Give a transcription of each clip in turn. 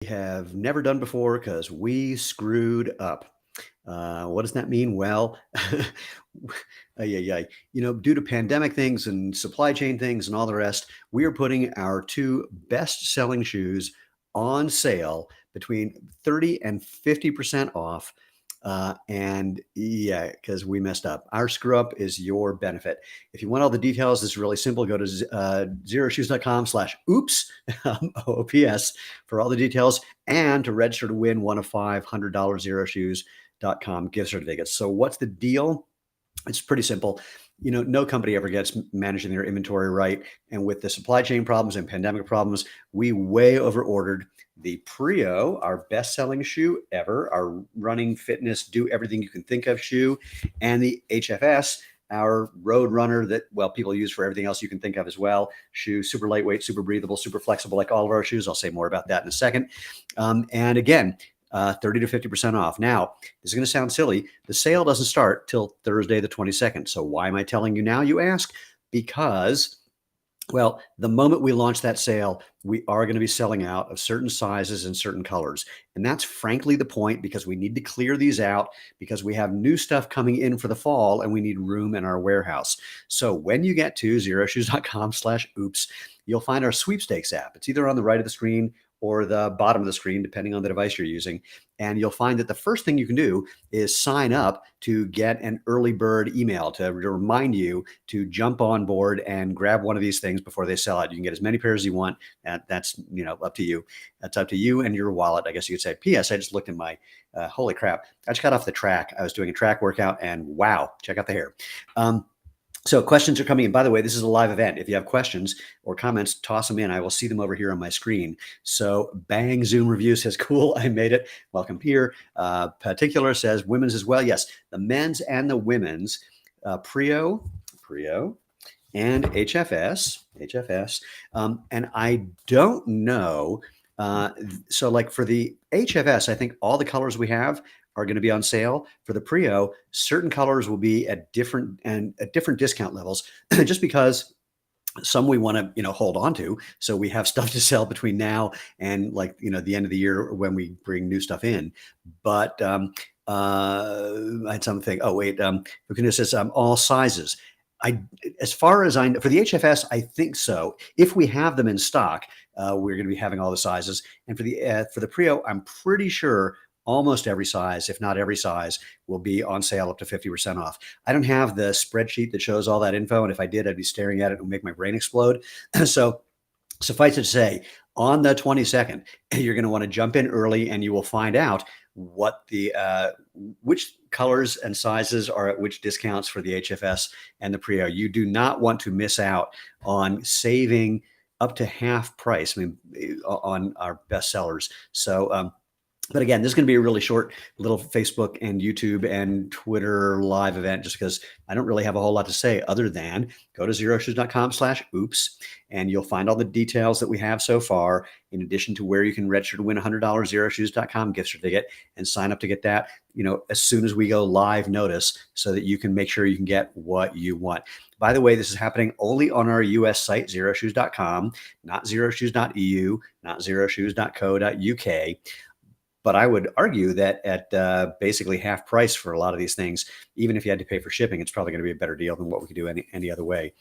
have never done before because we screwed up. What does that mean? Well, yeah, due to pandemic things and supply chain things and all the rest, we are putting our two best selling shoes on sale between 30 and 50% off. And yeah, because we messed up. Our screw up is your benefit. If you want all the details, this is really simple. Go to xeroshoes.com/oops, OOPS, for all the details and to register to win one of $500 Xero Shoes.com gift certificates. So what's the deal? It's pretty simple. No company ever gets managing their inventory right. And with the supply chain problems and pandemic problems, we way over ordered the Prio, our best selling shoe ever, our running, fitness, do everything you can think of shoe, and the HFS, our road runner that, well, people use for everything else you can think of as well. Shoe, super lightweight, super breathable, super flexible, like all of our shoes. I'll say more about that in a second. And again, 30 to 50% off. Now, this is going to sound silly. The sale doesn't start till Thursday, the 22nd. So why am I telling you now, you ask? Because, well, the moment we launch that sale, we are going to be selling out of certain sizes and certain colors. And that's frankly the point, because we need to clear these out because we have new stuff coming in for the fall and we need room in our warehouse. So when you get to xeroshoes.com/oops, you'll find our sweepstakes app. It's either on the right of the screen or the bottom of the screen, depending on the device you're using. And you'll find that the first thing you can do is sign up to get an early bird email to remind you to jump on board and grab one of these things before they sell out. You can get as many pairs as you want. That's up to you. That's up to you and your wallet, I guess you could say. P.S. I just looked at my, holy crap, I just got off the track. I was doing a track workout and wow, check out the hair. So questions are coming in. By the way, this is a live event. If you have questions or comments, toss them in. I will see them over here on my screen. So Bang Zoom Review says, cool, I made it. Welcome here. Particular says women's as well. Yes, the men's and the women's Prio, and HFS. And I don't know. So like for the HFS, I think all the colors we have are going to be on sale. For the Prio, certain colors will be at different discount levels, just because some we want to hold on to, so we have stuff to sell between now and the end of the year when we bring new stuff in. But I had something. Oh wait, Buchanan says all sizes. As far as I know, for the HFS, I think so. If we have them in stock, we're going to be having all the sizes. And for the Prio, I'm pretty sure almost every size, if not every size, will be on sale up to 50% off. I don't have the spreadsheet that shows all that info, and if I did, I'd be staring at it and make my brain explode. So suffice it to say, on the 22nd, you're going to want to jump in early, and you will find out what the which colors and sizes are at which discounts for the HFS and the Prio. You do not want to miss out on saving up to half price, on our best sellers. So but again, this is going to be a really short little Facebook and YouTube and Twitter live event, just because I don't really have a whole lot to say other than go to xeroshoes.com/oops, and you'll find all the details that we have so far, in addition to where you can register to win a $100 xeroshoes.com gift certificate and sign up to get that, as soon as we go live notice, so that you can make sure you can get what you want. By the way, this is happening only on our US site, xeroshoes.com, not xeroshoes.eu, not xeroshoes.co.uk. But I would argue that at basically half price for a lot of these things, even if you had to pay for shipping, it's probably going to be a better deal than what we could do any other way.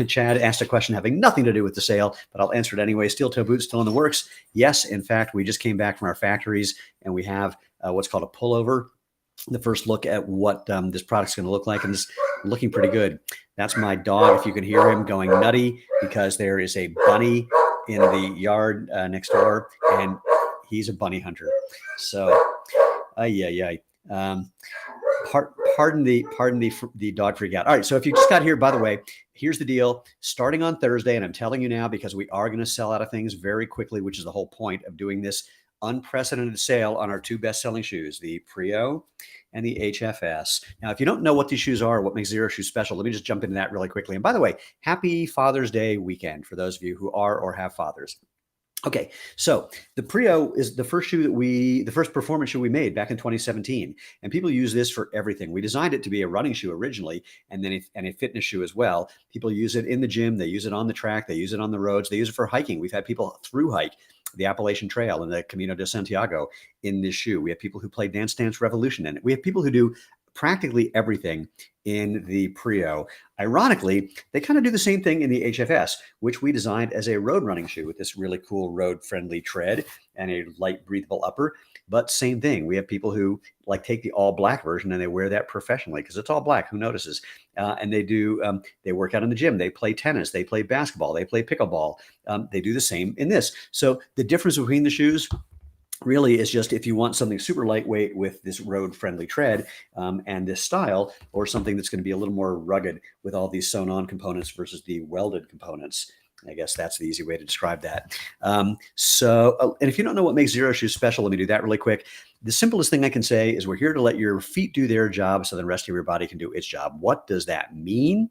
Chad asked a question having nothing to do with the sale, but I'll answer it anyway. Steel toe boots still in the works? Yes, in fact, we just came back from our factories, and we have what's called a pullover. The first look at what this product's going to look like, and it's looking pretty good. That's my dog, if you can hear him going nutty, because there is a bunny in the yard next door, and he's a bunny hunter. So, pardon the dog freak out. All right. So if you just got here, by the way, here's the deal. Starting on Thursday, and I'm telling you now because we are going to sell out of things very quickly, which is the whole point of doing this unprecedented sale on our two best-selling shoes, the Prio and the HFS. Now, if you don't know what these shoes are, what makes Xero Shoes special, let me just jump into that really quickly. And by the way, happy Father's Day weekend for those of you who are or have fathers. Okay, so the Prio is the first performance shoe we made back in 2017, and people use this for everything. We designed it to be a running shoe originally, and then a fitness shoe as well. People use it in the gym, they use it on the track, they use it on the roads, they use it for hiking. We've had people through hike the Appalachian Trail and the Camino de Santiago in this shoe. We have people who play Dance Dance Revolution in it. We have people who do practically everything in the Prio. Ironically, they kind of do the same thing in the HFS, which we designed as a road running shoe with this really cool road-friendly tread and a light breathable upper. But same thing, we have people who like take the all black version and they wear that professionally because it's all black. Who notices? And they do. They work out in the gym. They play tennis. They play basketball. They play pickleball. They do the same in this. So the difference between the shoes really is just if you want something super lightweight with this road-friendly tread and this style, or something that's going to be a little more rugged with all these sewn-on components versus the welded components. I guess that's the easy way to describe that. And if you don't know what makes Xero Shoes special, let me do that really quick. The simplest thing I can say is we're here to let your feet do their job so the rest of your body can do its job. What does that mean?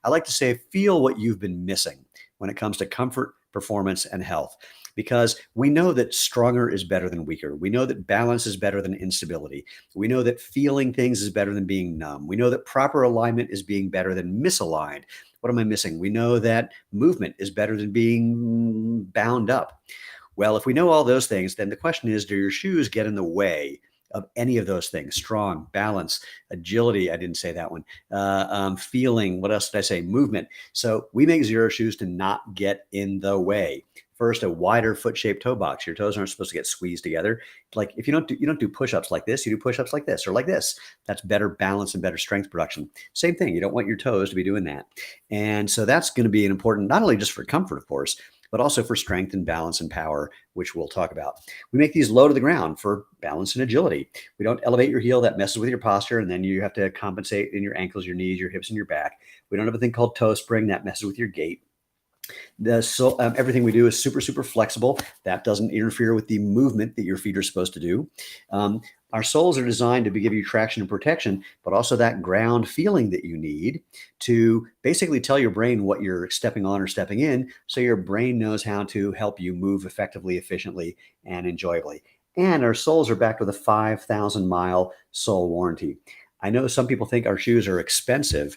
I like to say, feel what you've been missing when it comes to comfort, performance, and health. Because we know that stronger is better than weaker. We know that balance is better than instability. We know that feeling things is better than being numb. We know that proper alignment is being better than misaligned. What am I missing? We know that movement is better than being bound up. Well, if we know all those things, then the question is, do your shoes get in the way of any of those things? Strong, balance, agility. I didn't say that one. Feeling. What else did I say? Movement. So we make Xero Shoes to not get in the way. First, a wider foot-shaped toe box. Your toes aren't supposed to get squeezed together. Like if you don't do push-ups like this, you do push-ups like this or like this. That's better balance and better strength production. Same thing. You don't want your toes to be doing that. And so that's going to be an important, not only just for comfort, of course, but also for strength and balance and power, which we'll talk about. We make these low to the ground for balance and agility. We don't elevate your heel. That messes with your posture, and then you have to compensate in your ankles, your knees, your hips, and your back. We don't have a thing called toe spring. That messes with your gait. Everything we do is super, super flexible. That doesn't interfere with the movement that your feet are supposed to do. Our soles are designed to give you traction and protection, but also that ground feeling that you need to basically tell your brain what you're stepping on or stepping in, so your brain knows how to help you move effectively, efficiently, and enjoyably. And our soles are backed with a 5,000-mile sole warranty. I know some people think our shoes are expensive,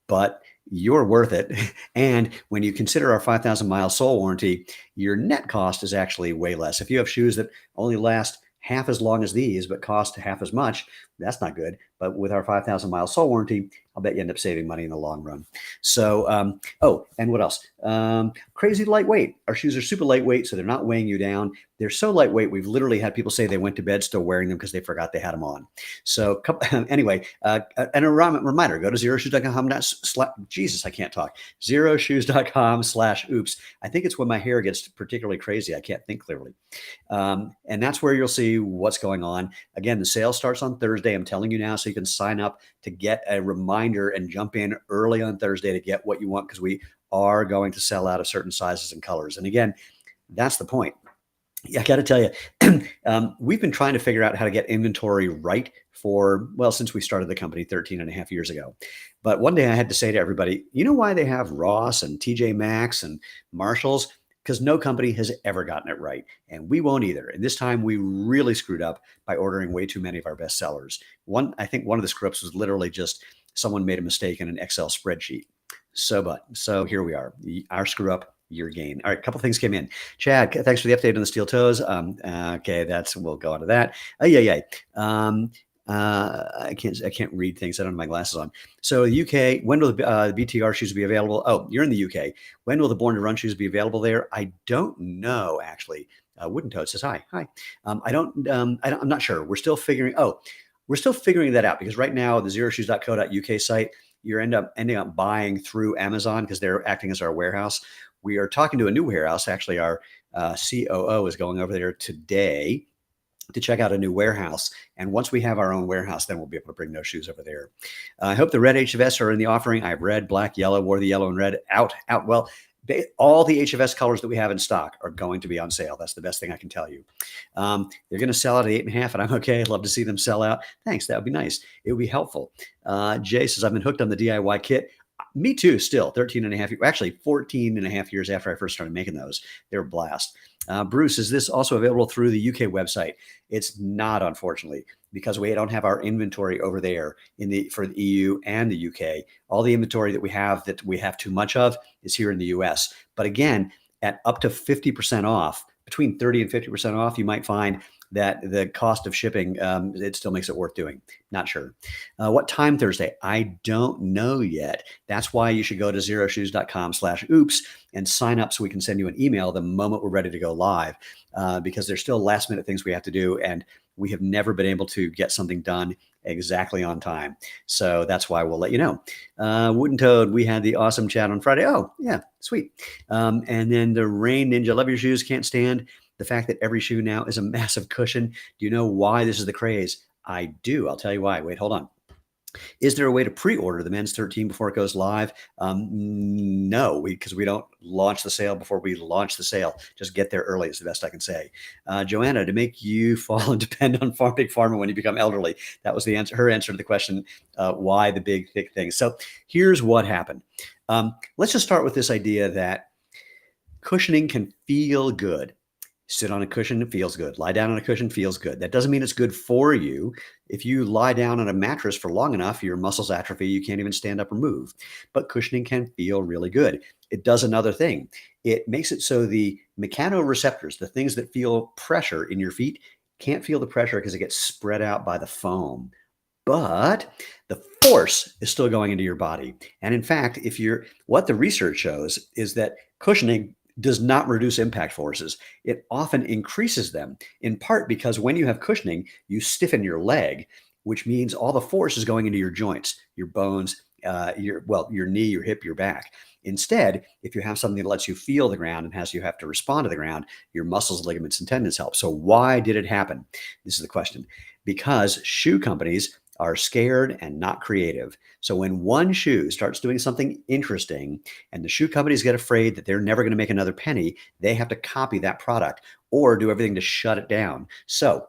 but you're worth it. And when you consider our 5,000-mile sole warranty, your net cost is actually way less. If you have shoes that only last half as long as these, but cost half as much, that's not good. But with our 5,000-mile sole warranty, I'll bet you end up saving money in the long run. So, and what else? Crazy lightweight. Our shoes are super lightweight, so they're not weighing you down. They're so lightweight, we've literally had people say they went to bed still wearing them because they forgot they had them on. So anyway, and a reminder, go to xeroshoes.com. Jesus, I can't talk. xeroshoes.com/oops. I think it's when my hair gets particularly crazy. I can't think clearly. And that's where you'll see what's going on. Again, the sale starts on Thursday. I'm telling you now, so you can sign up to get a reminder and jump in early on Thursday to get what you want, because we are going to sell out of certain sizes and colors. And again, that's the point. Yeah, I got to tell you, we've been trying to figure out how to get inventory right since we started the company 13 and a half years ago. But one day I had to say to everybody, you know why they have Ross and TJ Maxx and Marshalls? Because no company has ever gotten it right, and we won't either. And this time we really screwed up by ordering way too many of our best sellers. I think one of the screw-ups was literally just someone made a mistake in an Excel spreadsheet. So here we are. Our screw up, your gain. All right, a couple things came in. Chad, thanks for the update on the steel toes. Okay, we'll go on to that. I can't read things. I don't have my glasses on. So the UK, when will the BTR shoes be available? Oh, you're in the UK. When will the Born to Run shoes be available there? I don't know, actually. Wooden Toad says hi. I'm not sure. We're still figuring that out, because right now the xeroshoes.co.uk site, you're ending up buying through Amazon because they're acting as our warehouse. We are talking to a new warehouse. Actually, our COO is going over there today to check out a new warehouse. And once we have our own warehouse, then we'll be able to bring those shoes over there. I hope the red HFS are in the offering. I have red, black, yellow, wore the yellow and red out. Well, all the HFS colors that we have in stock are going to be on sale. That's the best thing I can tell you. They're going to sell out at 8.5, and I'm okay. I'd love to see them sell out. Thanks. That would be nice. It would be helpful. Jay says, I've been hooked on the DIY kit. Me too, still 13 and a half, actually 14 and a half years after I first started making those. They were a blast. Bruce, is this also available through the UK website? It's not, unfortunately, because we don't have our inventory over there for the EU and the UK. All the inventory that we have too much of is here in the US. But again, at up to 50% off between 30 and 50% off, you might find that the cost of shipping, it still makes it worth doing. Not sure. What time Thursday? I don't know yet. That's why you should go to xeroshoes.com/oops and sign up so we can send you an email the moment we're ready to go live, because there's still last minute things we have to do. And we have never been able to get something done exactly on time. So that's why we'll let you know. Wooden Toad, we had the awesome chat on Friday. Oh, yeah, sweet. And then the Rain Ninja, love your shoes, can't stand the fact that every shoe now is a massive cushion. Do you know why this is the craze? I do. I'll tell you why. Wait, hold on. Is there a way to pre-order the men's 13 before it goes live? No, because we don't launch the sale before we launch the sale. Just get there early is the best I can say. Joanna, to make you fall and depend on Big Pharma when you become elderly. That was the answer. Her answer to the question, why the big, thick things. So here's what happened. Let's just start with this idea that cushioning can feel good. Sit on a cushion, it feels good. Lie down on a cushion, feels good. That doesn't mean it's good for you. If you lie down on a mattress for long enough, your muscles atrophy, you can't even stand up or move. But cushioning can feel really good. It does another thing. It makes it so the mechanoreceptors, the things that feel pressure in your feet, can't feel the pressure because it gets spread out by the foam. But the force is still going into your body. And in fact, what the research shows is that cushioning does not reduce impact forces. It often increases them, in part because when you have cushioning, you stiffen your leg, which means all the force is going into your joints, your bones, your knee, your hip, your back. Instead, if you have something that lets you feel the ground and has you have to respond to the ground, your muscles, ligaments, and tendons help. So why did it happen? This is the question. Because shoe companies are scared and not creative. So when one shoe starts doing something interesting and the shoe companies get afraid that they're never going to make another penny, they have to copy that product or do everything to shut it down. So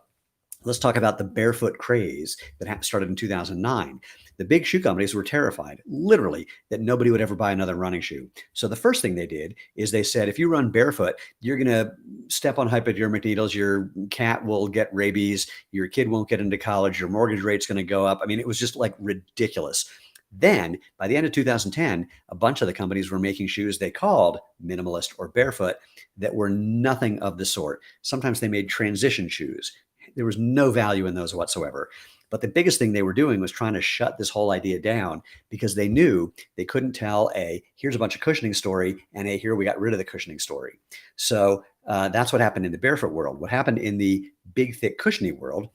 let's talk about the barefoot craze that started in 2009. The big shoe companies were terrified, literally, that nobody would ever buy another running shoe. So the first thing they did is they said, if you run barefoot, you're going to step on hypodermic needles, your cat will get rabies, your kid won't get into college, your mortgage rate's going to go up. I mean, it was just like ridiculous. Then by the end of 2010, a bunch of the companies were making shoes they called minimalist or barefoot that were nothing of the sort. Sometimes they made transition shoes. There was no value in those whatsoever. But the biggest thing they were doing was trying to shut this whole idea down because they knew they couldn't tell here's a bunch of cushioning story and here we got rid of the cushioning story. So that's what happened in the barefoot world. What happened in the big, thick cushioning world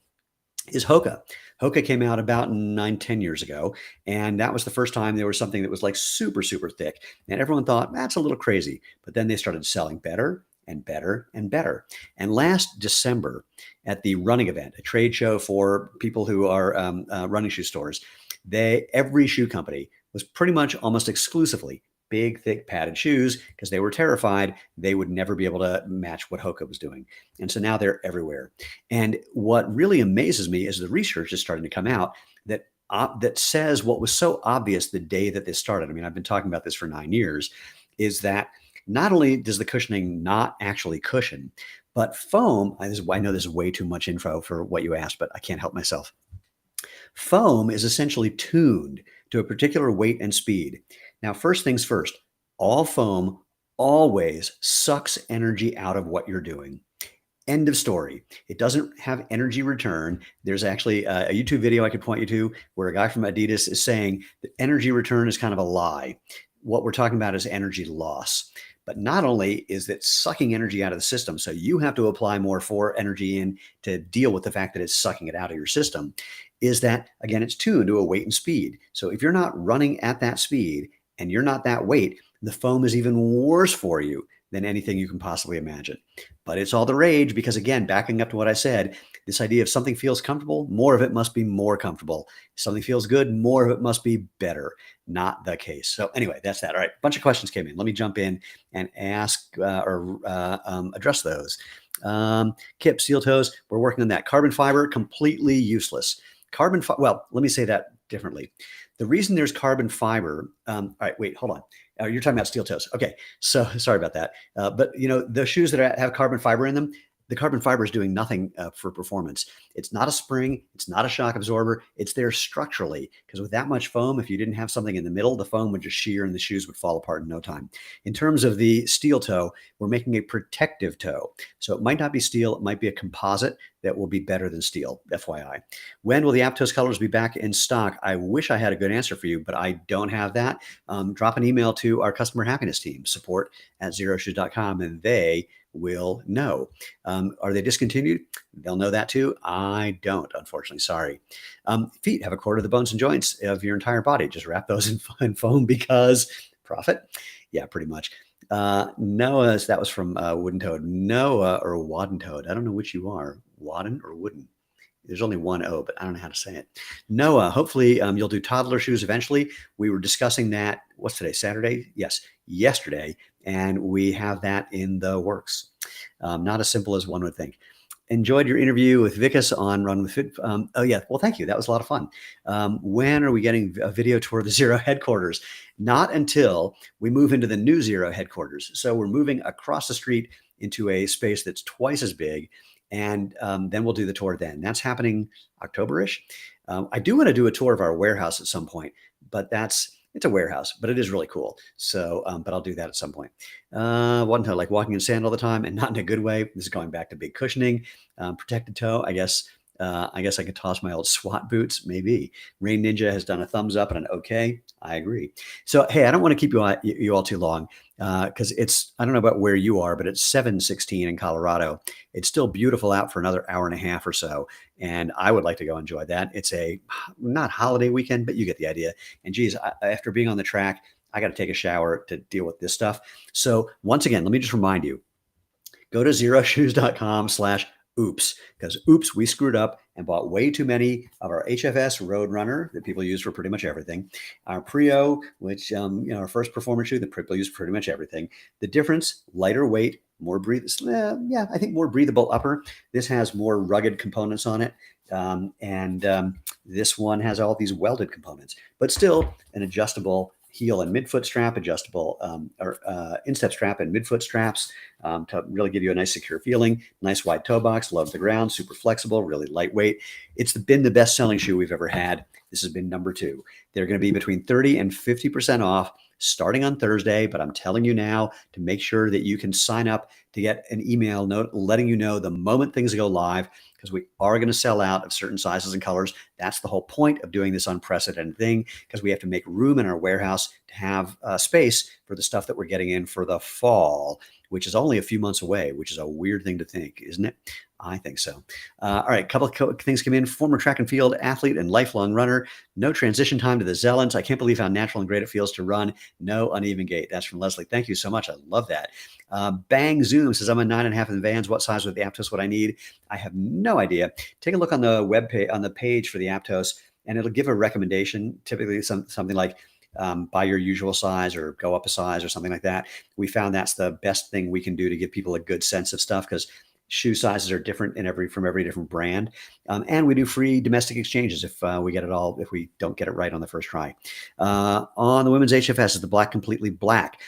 is Hoka. Hoka came out about 9-10 years ago. And that was the first time there was something that was like super, super thick. And everyone thought, that's a little crazy. But then they started selling better and better and better. And last December at the running event, a trade show for people who are running shoe stores, every shoe company was pretty much almost exclusively big, thick, padded shoes because they were terrified they would never be able to match what Hoka was doing. And so now they're everywhere. And what really amazes me is the research is starting to come out that says what was so obvious the day that this started. I mean, I've been talking about this for 9 years, is that not only does the cushioning not actually cushion, but foam, I know this is way too much info for what you asked, but I can't help myself. Foam is essentially tuned to a particular weight and speed. Now, first things first, all foam always sucks energy out of what you're doing. End of story. It doesn't have energy return. There's actually a YouTube video I could point you to where a guy from Adidas is saying that energy return is kind of a lie. What we're talking about is energy loss. But not only is it sucking energy out of the system, so you have to apply more energy in to deal with the fact that it's sucking it out of your system, is that, again, it's tuned to a weight and speed. So if you're not running at that speed and you're not that weight, the foam is even worse for you than anything you can possibly imagine. But it's all the rage because, again, backing up to what I said, this idea of something feels comfortable, more of it must be more comfortable. If something feels good, more of it must be better. Not the case. So anyway, that's that. All right, a bunch of questions came in. Let me jump in and ask or address those. Kip, steel toes, we're working on that. Carbon fiber, completely useless. Well, let me say that differently. The reason there's carbon fiber, all right, wait, hold on. You're talking about steel toes. Okay, so sorry about that. But the shoes that have carbon fiber in them, the carbon fiber is doing nothing for performance. It's not a spring. It's not a shock absorber. It's there structurally, because with that much foam, if you didn't have something in the middle, the foam would just shear and the shoes would fall apart in no time. In terms of the steel toe, we're making a protective toe. So it might not be steel. It might be a composite that will be better than steel, FYI. When will the Aptos colors be back in stock? I wish I had a good answer for you, but I don't have that. Drop an email to our customer happiness team, support@xeroshoes.com, and they will know. Are they discontinued? They'll know that too. I don't, unfortunately. Sorry. Feet have a quarter of the bones and joints of your entire body. Just wrap those in foam because profit. Yeah, pretty much. Noah's, that was from Wooden Toad. Noah or Wadden Toad. I don't know which you are, Wadden or Wooden. There's only one O, but I don't know how to say it. Noah, hopefully you'll do toddler shoes eventually. We were discussing that. What's today? Saturday? Yes, yesterday. And we have that in the works. Not as simple as one would think. Enjoyed your interview with Vikas on Run with Fit. Oh, yeah. Well, thank you. That was a lot of fun. When are we getting a video tour of the Xero headquarters? Not until we move into the new Xero headquarters. So we're moving across the street into a space that's twice as big. And then we'll do the tour then. That's happening October-ish. I do want to do a tour of our warehouse at some point, but it's a warehouse, but it is really cool. So, but I'll do that at some point. One toe, like walking in sand all the time, and not in a good way. This is going back to big cushioning, protected toe. I guess I could toss my old SWAT boots. Maybe Rain Ninja has done a thumbs up and an okay. I agree. So, hey, I don't want to keep you all too long because I don't know about where you are, but it's 7:16 in Colorado. It's still beautiful out for another hour and a half or so. And I would like to go enjoy that. It's a not holiday weekend, but you get the idea. And geez, after being on the track, I got to take a shower to deal with this stuff. So once again, let me just remind you, go to xeroshoes.com/oops, because oops, we screwed up and bought way too many of our HFS Roadrunner that people use for pretty much everything. Our Prio, which, our first performance shoe that people use for pretty much everything. The difference, lighter weight, more I think more breathable upper. This has more rugged components on it. This one has all these welded components, but still an adjustable heel and midfoot strap, adjustable instep strap and midfoot straps to really give you a nice secure feeling. Nice wide toe box, low to the ground, super flexible, really lightweight. It's been the best selling shoe we've ever had. This has been number 2. They're going to be between 30 and 50% off starting on Thursday, but I'm telling you now to make sure that you can sign up to get an email note letting you know the moment things go live, because we are going to sell out of certain sizes and colors. That's the whole point of doing this unprecedented thing, because we have to make room in our warehouse to have space for the stuff that we're getting in for the fall, which is only a few months away, which is a weird thing to think, isn't it? I think so. All right, a couple of things come in. Former track and field athlete and lifelong runner. No transition time to the Zelens. I can't believe how natural and great it feels to run. No uneven gait. That's from Leslie. Thank you so much. I love that. Bang Zoom says, I'm a 9.5 in Vans. What size with the Aptos would I need? I have no idea. Take a look on the web page, on the page for the Aptos, and it'll give a recommendation. Typically something like buy your usual size or go up a size or something like that. We found that's the best thing we can do to give people a good sense of stuff, because shoe sizes are different from every different brand. And we do free domestic exchanges if we don't get it right on the first try. On the women's HFS is the black completely black.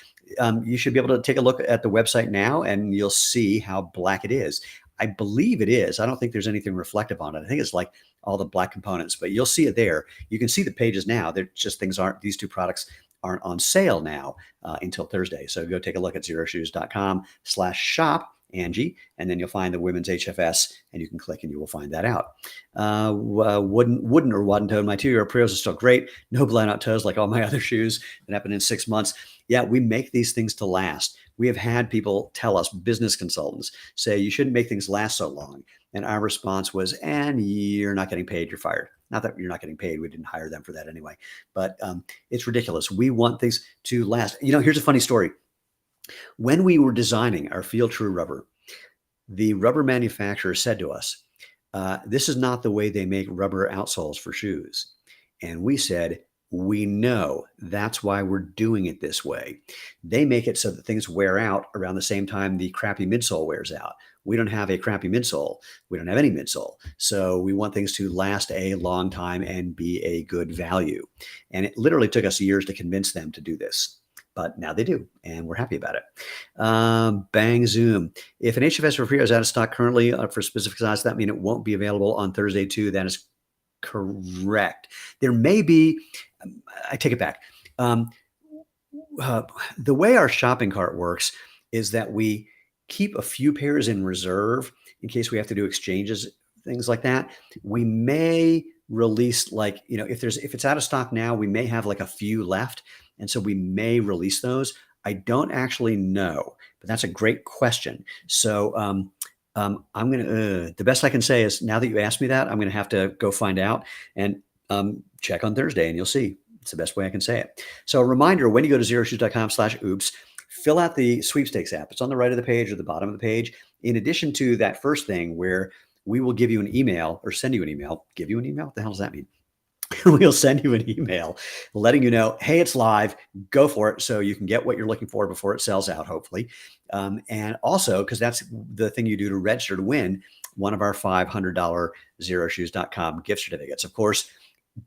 You should be able to take a look at the website now and you'll see how black it is. I believe it is. I don't think there's anything reflective on it. I think it's like all the black components, but you'll see it there. You can see the pages now. They're just these two products aren't on sale now until Thursday. So go take a look at xeroshoes.com/shop. Angie, and then you'll find the women's HFS, and you can click and you will find that out. Wooden or Wadden Toad, my 2-year Prios are still great. No blown out toes like all my other shoes that happened in 6 months. Yeah, we make these things to last. We have had people tell us, business consultants, say you shouldn't make things last so long. And our response was, and you're not getting paid, you're fired. Not that you're not getting paid. We didn't hire them for that anyway. But it's ridiculous. We want things to last. Here's a funny story. When we were designing our Feel True rubber, the rubber manufacturer said to us, this is not the way they make rubber outsoles for shoes. And we said, we know, that's why we're doing it this way. They make it so that things wear out around the same time the crappy midsole wears out. We don't have a crappy midsole. We don't have any midsole. So we want things to last a long time and be a good value. And it literally took us years to convince them to do this. but now they do, and we're happy about it. Bang Zoom. If an HFS or Prio is out of stock currently for a specific size, that means it won't be available on Thursday too. That is correct. There may be, I take it back. The way our shopping cart works is that we keep a few pairs in reserve in case we have to do exchanges, things like that. We may release, like, if it's out of stock now, we may have like a few left. And so we may release those. I don't actually know, but that's a great question. So I'm going to, the best I can say is, now that you asked me that, I'm going to have to go find out and check on Thursday, and you'll see. It's the best way I can say it. So a reminder, when you go to xeroshoes.com/oops, fill out the sweepstakes app. It's on the right of the page or the bottom of the page. In addition to that first thing where we will give you an email or send you an email, give you an email? What the hell does that mean? We'll send you an email letting you know, hey, it's live, go for it. So you can get what you're looking for before it sells out, hopefully. And also, because that's the thing you do to register to win one of our $500 xeroshoes.com gift certificates. Of course,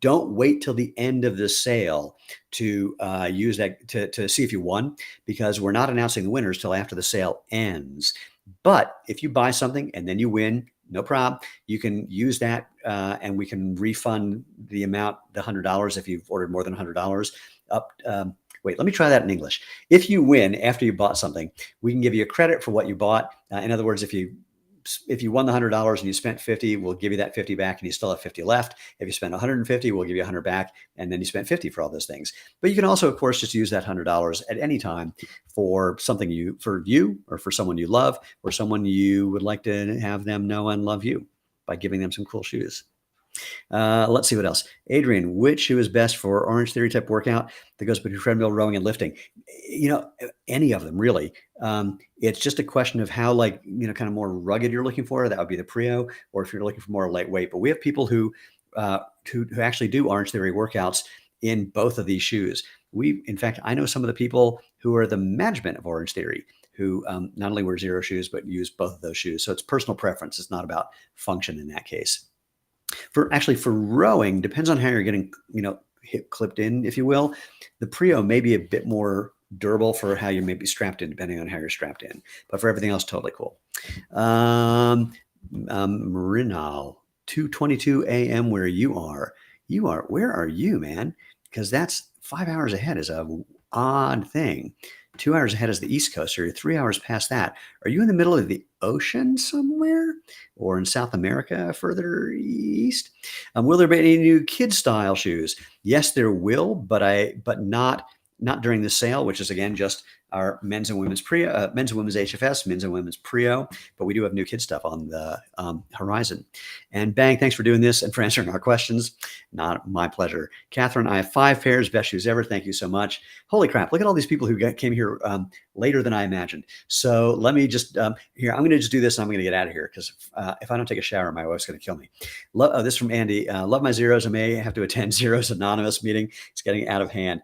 don't wait till the end of the sale to use that to see if you won, because we're not announcing the winners till after the sale ends. But if you buy something and then you win, no problem. You can use that and we can refund the amount, the $100, if you've ordered more than $100 up. Wait, let me try that in English. If you win after you bought something, we can give you a credit for what you bought. In other words, if you won the $100 and you spent 50, we'll give you that 50 back and you still have 50 left. If you spent 150, we'll give you 100 back, and then you spent 50 for all those things. But you can also, of course, just use that $100 at any time for something for you or for someone you love or someone you would like to have them know and love you by giving them some cool shoes. Let's see what else. Adrian, which shoe is best for Orange Theory type workout that goes between treadmill, rowing, and lifting? Any of them really. It's just a question of how, kind of more rugged you're looking for. That would be the Prio, or if you're looking for more lightweight. But we have people who actually do Orange Theory workouts in both of these shoes. In fact, I know some of the people who are the management of Orange Theory who not only wear Xero shoes, but use both of those shoes. So it's personal preference. It's not about function in that case. For rowing, depends on how you're getting, hip clipped in, if you will. The Prio may be a bit more durable for how you may be strapped in, depending on how you're strapped in. But for everything else, totally cool. Marinal, 2:22 a.m. where you are. Where are you, man? Because that's 5 hours ahead is a odd thing. 2 hours ahead is the East Coast, or you're 3 hours past that. Are you in the middle of the ocean somewhere, or in South America further east? Will there be any new kids style shoes? Yes, there will, but not during the sale, which is again just our men's and women's Prio, men's and women's HFS, men's and women's Prio. But we do have new kid stuff on the horizon. And Bang, thanks for doing this and for answering our questions. Not my pleasure. Catherine, I have 5 pairs, best shoes ever. Thank you so much. Holy crap! Look at all these people who came here later than I imagined. So let me just here. I'm going to just do this, and I'm going to get out of here because if I don't take a shower, my wife's going to kill me. This from Andy. Love my Xeros. I may have to attend Xero's Anonymous meeting. It's getting out of hand.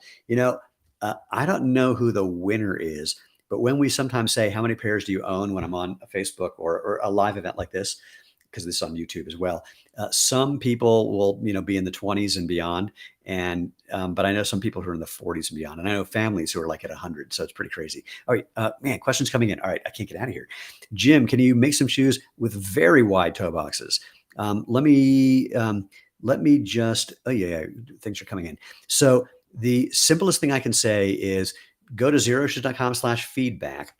I don't know who the winner is, but when we sometimes say, how many pairs do you own, when I'm on a Facebook or a live event like this, because this is on YouTube as well, some people will, be in the 20s and beyond. And, but I know some people who are in the 40s and beyond, and I know families who are like at 100. So it's pretty crazy. All right, man, questions coming in. All right. I can't get out of here. Jim, can you make some shoes with very wide toe boxes? Let me just, oh yeah, things are coming in. So the simplest thing I can say is go to xeroshoes.com/feedback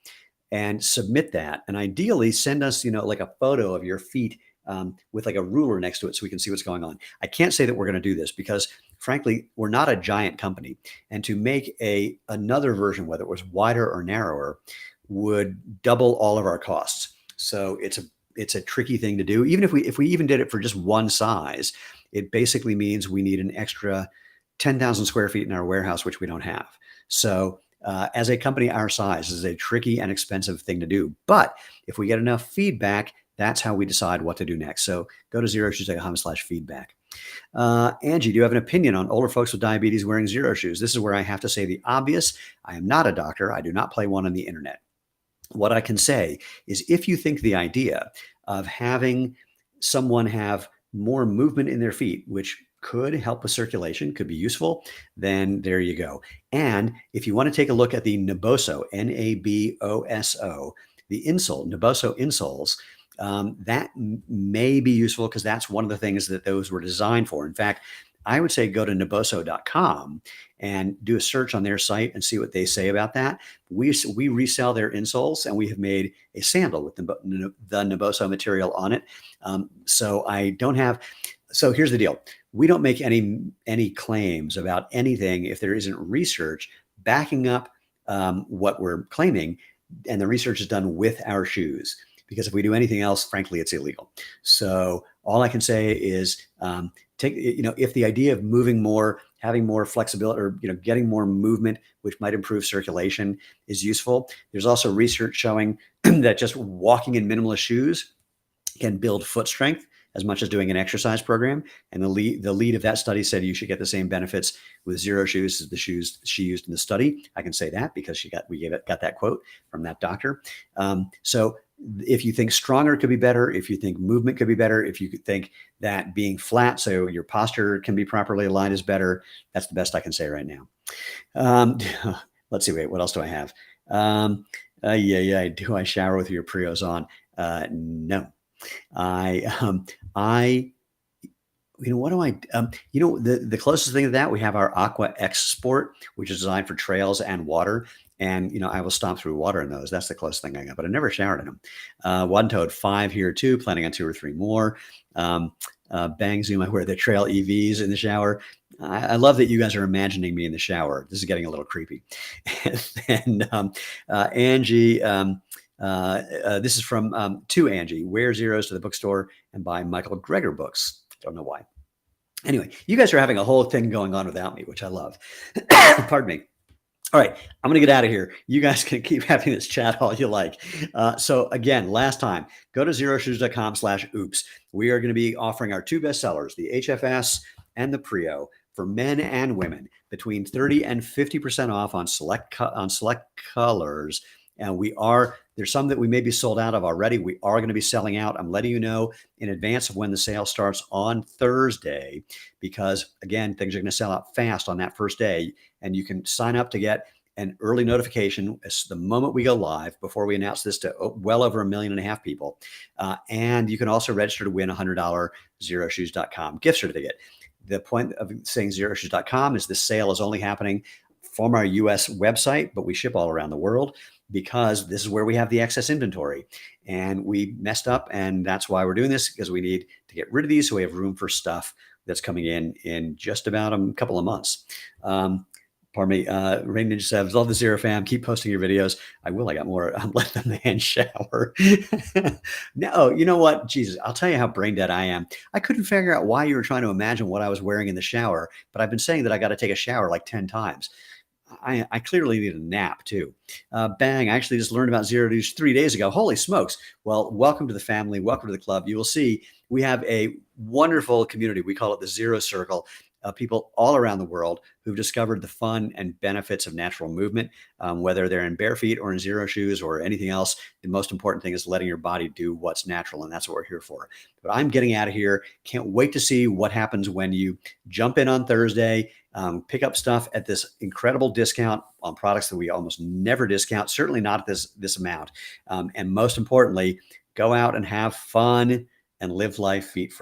and submit that. And ideally send us, like a photo of your feet with like a ruler next to it so we can see what's going on. I can't say that we're going to do this because frankly, we're not a giant company. And to make another version, whether it was wider or narrower, would double all of our costs. So it's a tricky thing to do. Even if we even did it for just one size, it basically means we need an extra 10,000 square feet in our warehouse, which we don't have. So as a company our size, this is a tricky and expensive thing to do. But if we get enough feedback, that's how we decide what to do next. So go to xeroshoes.com/feedback. Angie, do you have an opinion on older folks with diabetes wearing Xero shoes? This is where I have to say the obvious. I am not a doctor. I do not play one on the internet. What I can say is if you think the idea of having someone have more movement in their feet, which could help with circulation, could be useful, then there you go. And if you want to take a look at the Naboso, Naboso, the insole, Naboso insoles, that may be useful because that's one of the things that those were designed for. In fact, I would say go to naboso.com and do a search on their site and see what they say about that. We resell their insoles, and we have made a sandal with the Naboso material on it. So I don't have. So here's the deal: we don't make any claims about anything if there isn't research backing up what we're claiming, and the research is done with our shoes. Because if we do anything else, frankly, it's illegal. So all I can say is if the idea of moving more, having more flexibility, or getting more movement, which might improve circulation, is useful. There's also research showing that just walking in minimalist shoes can build foot strength as much as doing an exercise program. And the lead of that study said you should get the same benefits with Xero Shoes as the shoes she used in the study. I can say that because we got that quote from that doctor. So if you think stronger could be better, if you think movement could be better, if you could think that being flat so your posture can be properly aligned is better, that's the best I can say right now. Let's see, wait, what else do I have? Do I shower with your Prios on? No. What do I, the closest thing to that, we have our Aqua X Sport, which is designed for trails and water. And, I will stomp through water in those. That's the closest thing I got, but I never showered in them. One-toed 5 here too, planning on 2 or 3 more. Bang Zoom, I wear the Trail EVs in the shower. I love that you guys are imagining me in the shower. This is getting a little creepy. And Angie, this is from to Angie, wear Xeros to the bookstore and buy Michael Greger books. Don't know why. Anyway, you guys are having a whole thing going on without me, which I love. Pardon me. All right, I'm going to get out of here. You guys can keep having this chat all you like. So again, last time, go to xeroshoes.com/oops. We are going to be offering our 2 bestsellers, the HFS and the Prio, for men and women, between 30 and 50% off on select colors. And there's some that we may be sold out of already. We are going to be selling out. I'm letting you know in advance of when the sale starts on Thursday, because again, things are going to sell out fast on that first day. And you can sign up to get an early notification the moment we go live, before we announce this to well over 1.5 million people. And you can also register to win a $100 xeroshoes.com gift certificate. The point of saying xeroshoes.com is this sale is only happening from our US website, but we ship all around the world, because this is where we have the excess inventory. And we messed up, and that's why we're doing this, because we need to get rid of these so we have room for stuff that's coming in just about a couple of months. Pardon me. Rain Ninja says, love the Xero fam. Keep posting your videos. I will. I got more. I'm letting the hand shower. No, you know what? Jesus, I'll tell you how brain dead I am. I couldn't figure out why you were trying to imagine what I was wearing in the shower, but I've been saying that I got to take a shower like 10 times. I clearly need a nap too. Bang, I actually just learned about Xero Shoes 3 days ago. Holy smokes. Well, welcome to the family. Welcome to the club. You will see we have a wonderful community. We call it the Xero Circle. People all around the world who've discovered the fun and benefits of natural movement, whether they're in bare feet or in Xero Shoes or anything else. The most important thing is letting your body do what's natural, and that's what we're here for. But I'm getting out of here. Can't wait to see what happens when you jump in on Thursday, pick up stuff at this incredible discount on products that we almost never discount, certainly not at this amount. And most importantly, go out and have fun and live life feet first.